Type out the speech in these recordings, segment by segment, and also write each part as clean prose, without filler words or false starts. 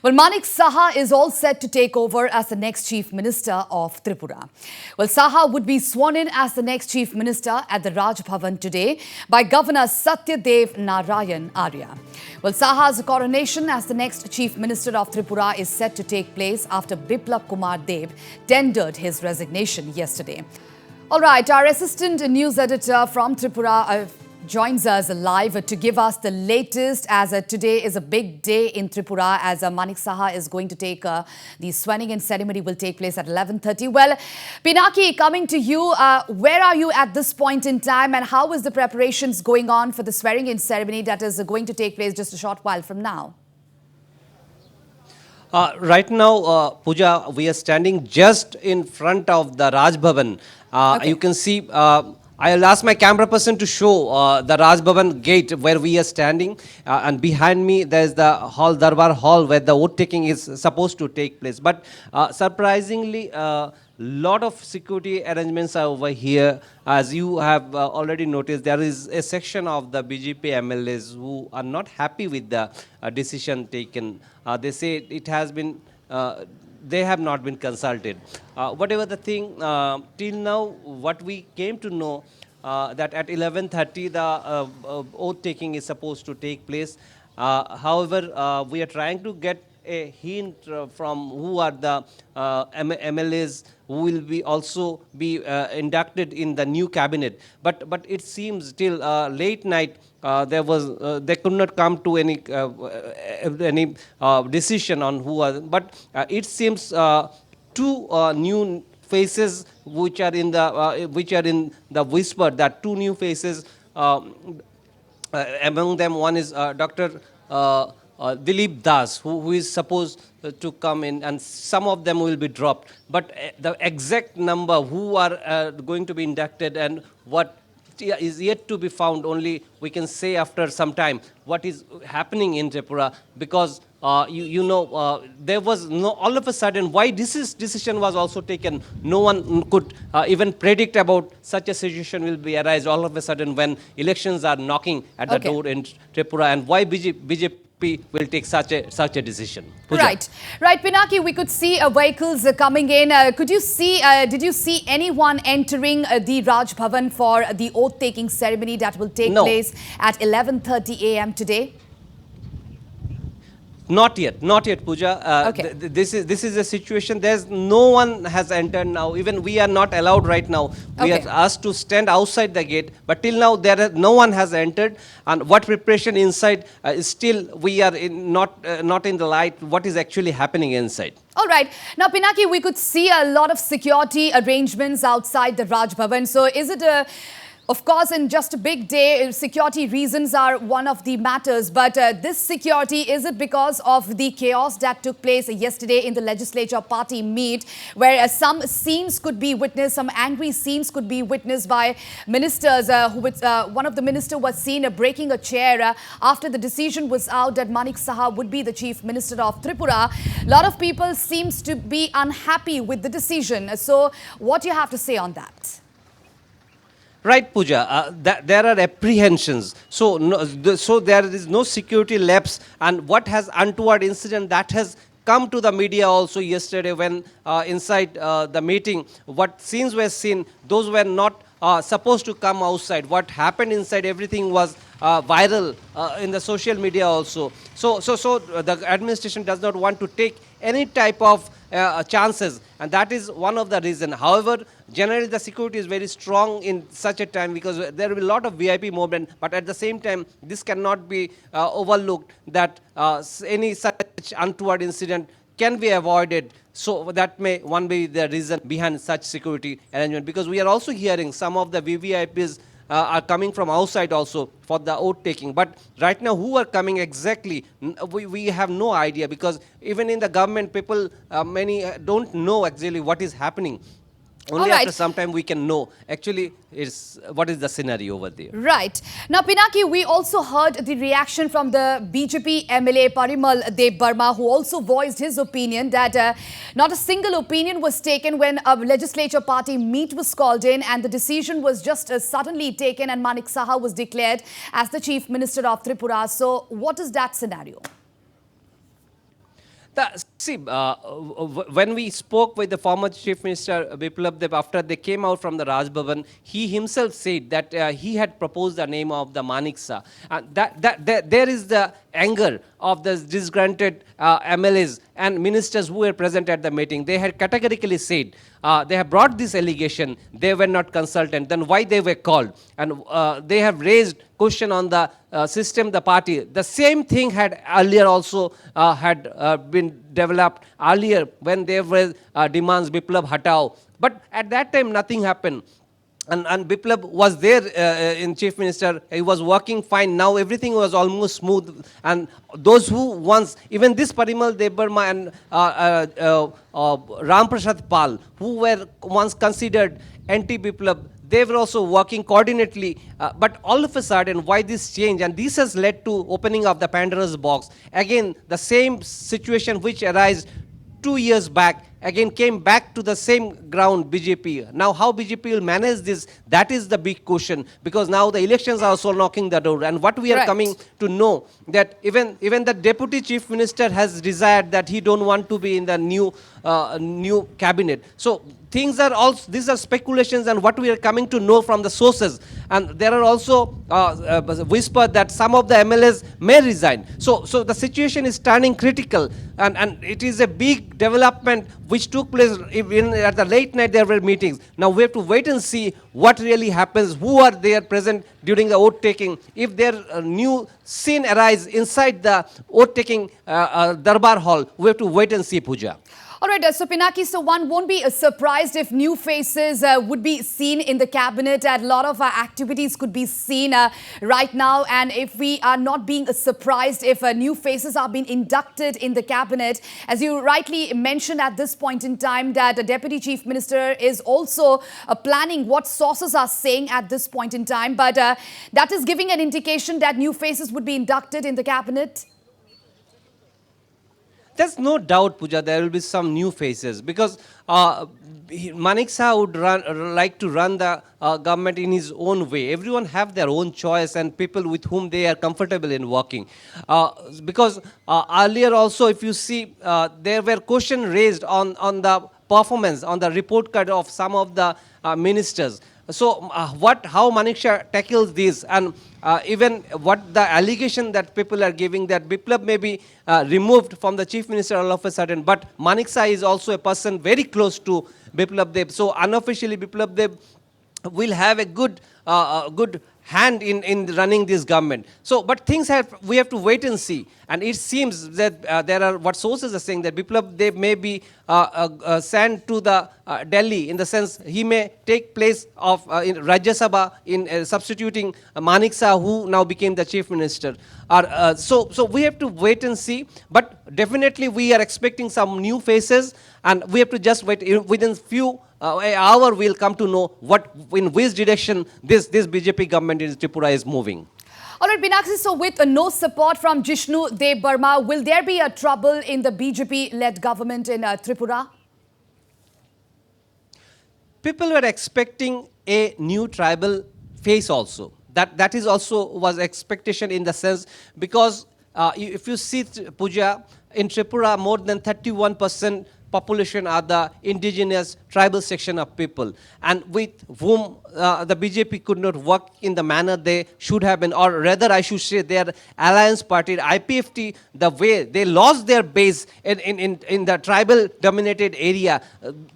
Well, Manik Saha is all set to take over as the next Chief Minister of Tripura. Well, Saha would be sworn in as the next Chief Minister at the Raj Bhawan today by Governor Satyadev Narayan Arya. Well, Saha's coronation as the next Chief Minister of Tripura is set to take place after Biplab Kumar Deb tendered his resignation yesterday. All right, our assistant news editor from Tripura joins us live to give us the latest, as today is a big day in Tripura, as Manik Saha is going to take the swearing-in ceremony will take place at 11:30. Well, Pinaki, coming to you, where are you at this point in time and how is the preparations going on for the swearing-in ceremony that is going to take place just a short while from now? Right now, Pooja, we are standing just in front of the Raj Bhawan. Okay. You can see, I'll ask my camera person to show the Raj Bhawan gate where we are standing. And behind me, there's the hall, Darbar Hall, where the vote taking is supposed to take place. But surprisingly, lot of security arrangements are over here. As you have already noticed, there is a section of the BJP MLAs who are not happy with the decision taken. They say it has been, they have not been consulted. Whatever the thing, till now, what we came to know, that at 11:30 the oath taking is supposed to take place. However, we are trying to get a hint from who are the MLAs who will be also be inducted in the new cabinet. But it seems till late night they could not come to any decision on who are. But it seems two new faces which are in the whisper, that two new faces. Among them, one is Dr. Dilip Das, who is supposed to come in, and some of them will be dropped. But the exact number who are going to be inducted and what is yet to be found, only we can say after some time what is happening in Tripura, because there was no, all of a sudden, why this decision was also taken. No one could even predict about such a situation will be arise all of a sudden when elections are knocking at the door in Tripura, and why BJP will take such a decision. Pooja. Right, Pinaki, we could see vehicles coming in. Did you see anyone entering the Raj Bhawan for the oath-taking ceremony that will take place at 11:30 a.m. today? Not yet, Pooja. This is a situation. There's no one has entered now. Even we are not allowed right now. We are asked to stand outside the gate. But till now, no one has entered. And what preparation inside is still we are not in the light. What is actually happening inside? All right. Now, Pinaki, we could see a lot of security arrangements outside the Raj Bhawan. So, is it a... Of course, in just a big day, security reasons are one of the matters. But this security, is it because of the chaos that took place yesterday in the legislature party meet, where some scenes could be witnessed, some angry scenes could be witnessed by ministers? One of the ministers was seen breaking a chair after the decision was out that Manik Saha would be the Chief Minister of Tripura. A lot of people seems to be unhappy with the decision. So what do you have to say on that? Right, Pooja. There are apprehensions. So there is no security lapse. And what has untoward incident that has come to the media also yesterday when inside the meeting, what scenes were seen, those were not supposed to come outside. What happened inside, everything was viral in the social media also. So the administration does not want to take any type of chances, and that is one of the reasons. However, generally the security is very strong in such a time because there will be a lot of VIP movement, but at the same time, this cannot be overlooked, that any such untoward incident can be avoided. So that may one be the reason behind such security arrangement, because we are also hearing some of the VVIPs are coming from outside also for the oath taking. But right now, who are coming exactly, we have no idea, because even in the government, people, many don't know actually what is happening. Only after some time we can know actually what is the scenario over there. Right. Now, Pinaki, we also heard the reaction from the BJP MLA Parimal Dev Burma, who also voiced his opinion that not a single opinion was taken when a legislature party meet was called in, and the decision was just suddenly taken, and Manik Saha was declared as the Chief Minister of Tripura. So what is that scenario? When we spoke with the former Chief Minister Biplab Deb after they came out from the Raj Bhavan, he himself said that he had proposed the name of the Manik Saha. There is the anger of the disgruntled MLAs and ministers who were present at the meeting. They had categorically said, they have brought this allegation, they were not consulted, then why they were called? And they have raised question on the system, the party. The same thing had earlier also been developed earlier when there were demands, Biplab Hatao. But at that time, nothing happened. And Biplab was there in Chief Minister. He was working fine. Now everything was almost smooth. And those who once, even this Parimal Debarma and Ram Prasad Pal, who were once considered anti-Biplab, they were also working coordinately. But all of a sudden, why this change? And this has led to opening of the Pandora's box. Again, the same situation which arose 2 years back, again came back to the same ground, BJP. Now how BJP will manage this, that is the big question, because now the elections are also knocking the door. And what we are coming to know, that even the Deputy Chief Minister has desired that he don't want to be in the new cabinet. So things are also, these are speculations and what we are coming to know from the sources. And there are also whispers that some of the MLAs may resign. So the situation is turning critical, and it is a big development which took place even at the late night. There were meetings. Now we have to wait and see what really happens, who are there present during the vote taking. If there new scene arise inside the vote taking Darbar hall, we have to wait and see, Pooja. All right, so Pinaki, so one won't be surprised if new faces would be seen in the cabinet, and a lot of activities could be seen right now. And if we are not being surprised if new faces are being inducted in the cabinet, as you rightly mentioned at this point in time, that the Deputy Chief Minister is also planning what sources are saying at this point in time. But that is giving an indication that new faces would be inducted in the cabinet. There's no doubt, Pooja, there will be some new faces, because Manik Saha would like to run the government in his own way. Everyone have their own choice and people with whom they are comfortable in working. Because earlier also, if you see, there were questions raised on the performance, on the report card of some of the ministers. So how Manik Saha tackles this, and even what the allegation that people are giving, that Biplab may be removed from the Chief Minister all of a sudden, but Manik Saha is also a person very close to Biplab Deb. So unofficially Biplab Deb will have a good hand in running this government. So, but we have to wait and see. And it seems that there are, what sources are saying, that Biplab Deb may be sent to the Delhi, in the sense he may take place of in Rajya Sabha in substituting Manik Saha, who now became the Chief Minister. So we have to wait and see. But definitely we are expecting some new faces, and we have to just wait. Within few hour we'll come to know in which direction this BJP government in Tripura is moving. All right, Pinaki, so with no support from Jishnu Dev Burma, will there be a trouble in the BJP-led government in Tripura? People were expecting a new tribal face also. That is also was expectation, in the sense, because if you see, Pooja, in Tripura, more than 31% population are the indigenous tribal section of people, and with whom the BJP could not work in the manner they should have been, or rather I should say their alliance party, IPFT, the way they lost their base in the tribal dominated area,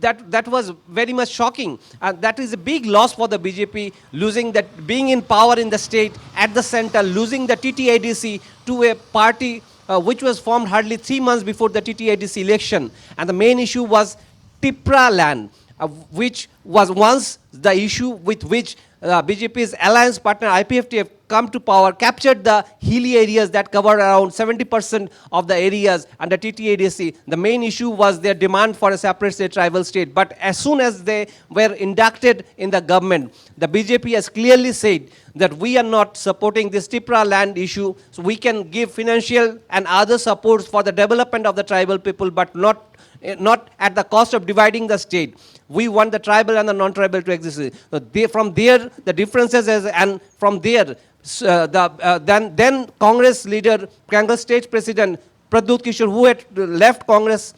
that was very much shocking. And that is a big loss for the BJP, losing that, being in power in the state, at the center, losing the TTIDC to a party which was formed hardly 3 months before the TTIDC election. And the main issue was Tripura land, which was once the issue with which BJP's alliance partner IPFT have come to power, captured the hilly areas that cover around 70% of the areas under TTIDC. The main issue was their demand for a separate state, tribal state. But as soon as they were inducted in the government, the BJP has clearly said that we are not supporting this Tripura land issue. So we can give financial and other supports for the development of the tribal people, but not at the cost of dividing the state. We want the tribal and the non-tribal to exist. So from there, the differences, and from there, then Congress leader, Congress state president, Pradyut Kishore, who had left Congress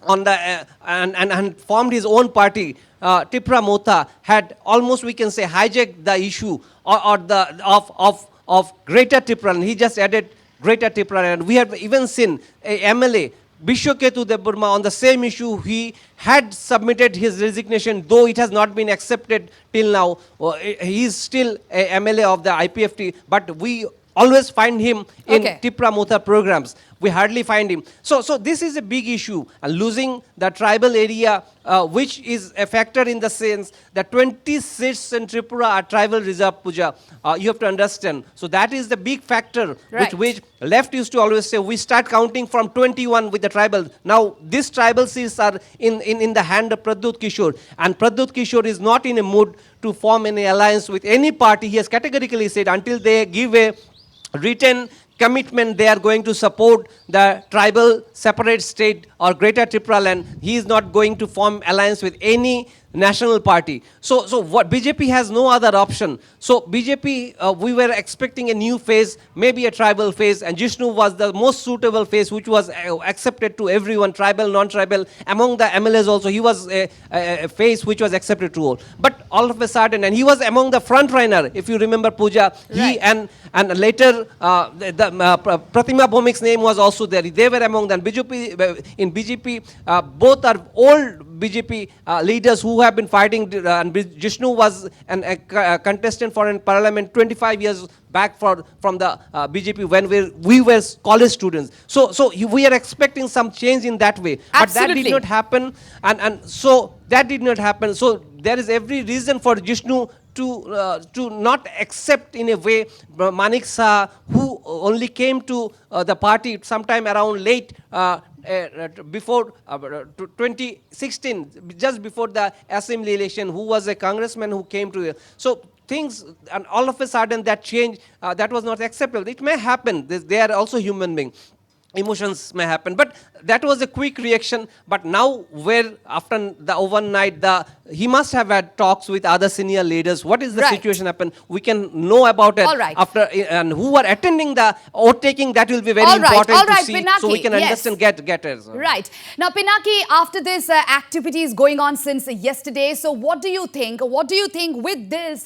on the and formed his own party, Tripura Motha, had almost, we can say, hijacked the issue or the of Greater Tripura, and he just added Greater Tripura. And we have even seen a MLA, Bishwaketu Deburma, on the same issue. He had submitted his resignation, though it has not been accepted till now. He is still a MLA of the IPFT, but we always find him in Tripura Motha programs. We hardly find him. So this is a big issue. And losing the tribal area, which is a factor in the sense that 20 seats in Tripura are tribal reserve, Puja. You have to understand. So that is the big factor, which left used to always say, we start counting from 21 with the tribal. Now, these tribal seats are in the hand of Pradyut Kishore. And Pradyut Kishore is not in a mood to form any alliance with any party. He has categorically said, until they give a written commitment, they are going to support the tribal separate state or Greater Tripura land. He is not going to form alliance with any national party. So what BJP has no other option. So BJP, we were expecting a new phase, maybe a tribal phase, and Jishnu was the most suitable phase, which was accepted to everyone, tribal, non-tribal. Among the MLAs also, he was a phase which was accepted to all. But all of a sudden, and he was among the front runner, if you remember, Pooja, he and later Pratima Bhomik's name was also there. They were among them. In BJP, both are old BJP leaders who have been fighting, and Jishnu was a contestant for in parliament 25 years back from the BJP when we were college students. So we are expecting some change in that way. Absolutely. But that did not happen, and so that did not happen. So there is every reason for Jishnu to not accept in a way Manik Saha, who only came to the party sometime around late before 2016, just before the assembly election, who was a congressman who came to. So things, and all of a sudden that change, that was not acceptable. It may happen. They are also human beings. Emotions may happen, but that was a quick reaction. But now, where after the overnight, he must have had talks with other senior leaders. What is the situation happen? We can know about it after, and who are attending the vote taking. That will be very important to see, Pinaki, so we can understand. Get it. Right now, Pinaki, after this activities going on since yesterday, so what do you think? What do you think with this?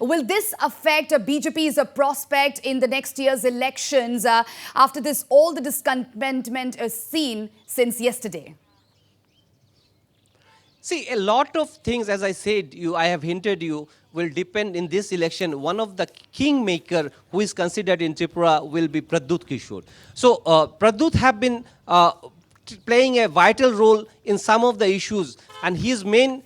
Will this affect BJP's prospect in the next year's elections? After this, all the discontentment is seen since yesterday. See, a lot of things, as I said, I have hinted you, will depend in this election. One of the kingmaker who is considered in Tripura will be Pradyut Kishore. So Pradyut have been playing a vital role in some of the issues, and his main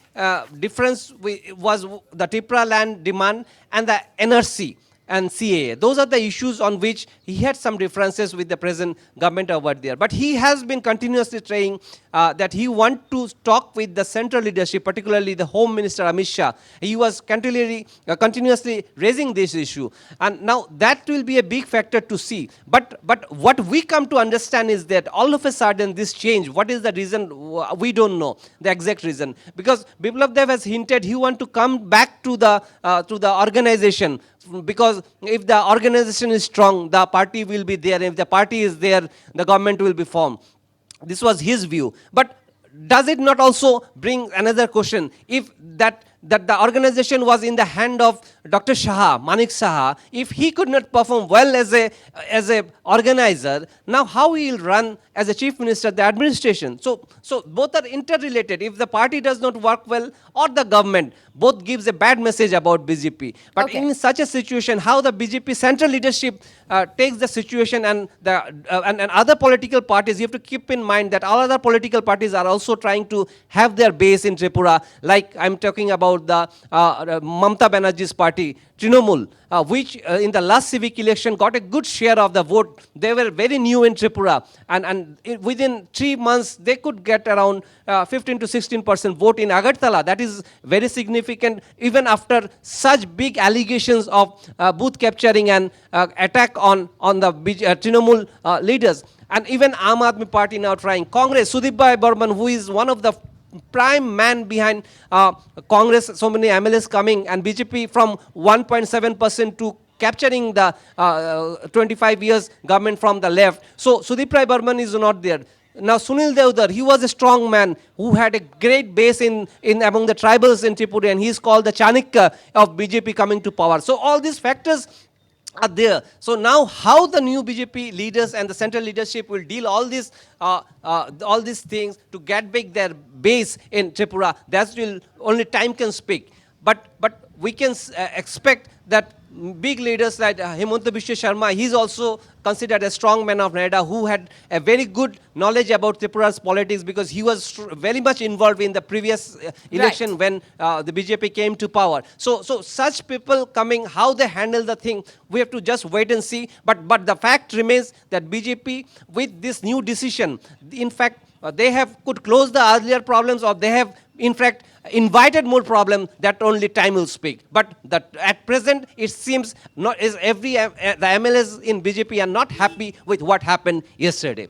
difference was the Tripura land demand and the NRC and CAA. Those are the issues on which he had some differences with the present government over there. But he has been continuously trying that he wants to talk with the central leadership, particularly the Home Minister Amit Shah. He was continuously raising this issue. And now that will be a big factor to see. But what we come to understand is that all of a sudden this change, what is the reason? We don't know the exact reason. Because Biplab Dev has hinted he wants to come back to the organization. Because if the organization is strong, the party will be there. If the party is there, the government will be formed. This was his view. But does it not also bring another question? If that the organization was in the hand of Dr. Saha, Manik Saha, if he could not perform well as a organizer, now how he will run as a chief minister the administration? So both are interrelated. If the party does not work well, or the government, both gives a bad message about BJP. But in such a situation, how the BJP central leadership takes the situation, and other political parties, you have to keep in mind that all other political parties are also trying to have their base in Tripura. Like I'm talking about the Mamata Banerjee's party, Trinamool, which in the last civic election got a good share of the vote. They were very new in Tripura, and within 3 months they could get around 15 to 16% vote in Agartala. That is very significant, even after such big allegations of booth capturing and attack on the Trinamool leaders. And even Aam Aadmi Party now trying. Congress, Sudip Bhai Burman, who is one of the prime man behind Congress, so many MLAs coming, and BJP from 1.7% to capturing the 25 years government from the left. So Sudeep Rai Burman is not there. Now Sunil Devdar, he was a strong man who had a great base in among the tribals in Tripura, and he is called the Chanakya of BJP coming to power. So all these factors are there. So now how the new BJP leaders and the central leadership will deal all these things to get back their base in Tripura, that will only time can speak. But we can expect that big leaders like Himanta Biswa Sharma, he's also considered a strong man of Noida who had a very good knowledge about Tripura's politics because he was very much involved in the previous election when the BJP came to power. So such people coming, how they handle the thing, we have to just wait and see. But the fact remains that BJP, with this new decision, in fact, they could close the earlier problems, or they have, in fact, invited more problems. That only time will speak. But at present, it seems the MLAs in BJP are not happy with what happened yesterday.